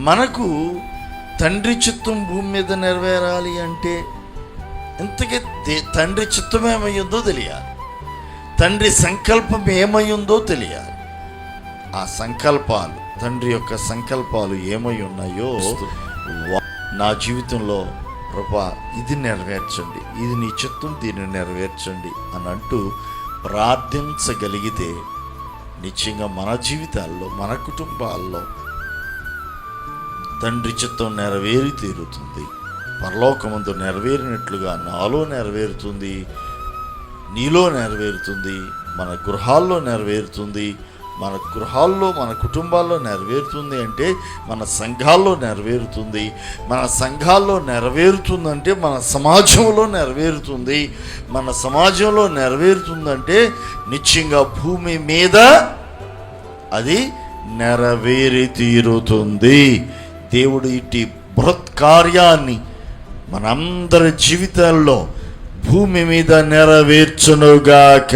మనకు తండ్రి చిత్తం భూమి మీద నెరవేరాలి అంటే ఇంతకీ తండ్రి చిత్తం ఏమయ్యిందో తెలియాలి, తండ్రి సంకల్పం ఏమయ్యిందో తెలియాలి. ఆ సంకల్పాలు, తండ్రి యొక్క సంకల్పాలు ఏమై ఉన్నాయో నా జీవితంలో ప్రభా ఇది నెరవేర్చండి, ఇది నీ చిత్తం, దీన్ని నెరవేర్చండి అని అంటూ ప్రార్థించగలిగితే నిశ్చయంగా మన జీవితాల్లో, మన కుటుంబాల్లో తండ్రి చిత్తం నెరవేరి తీరుతుంది. పరలోకమందు నెరవేరినట్లుగా నాలో నెరవేరుతుంది, నీలో నెరవేరుతుంది, మన గృహాల్లో నెరవేరుతుంది. మన గృహాల్లో, మన కుటుంబాల్లో నెరవేరుతుంది అంటే మన సంఘాల్లో నెరవేరుతుంది. మన సంఘాల్లో నెరవేరుతుందంటే మన సమాజంలో నెరవేరుతుంది. మన సమాజంలో నెరవేరుతుందంటే నిశ్చయంగా భూమి మీద అది నెరవేరి తీరుతుంది. దేవుడు ఇట్టి బృహత్ కార్యాన్ని మనందరి జీవితాల్లో భూమి మీద నెరవేర్చునుగాక.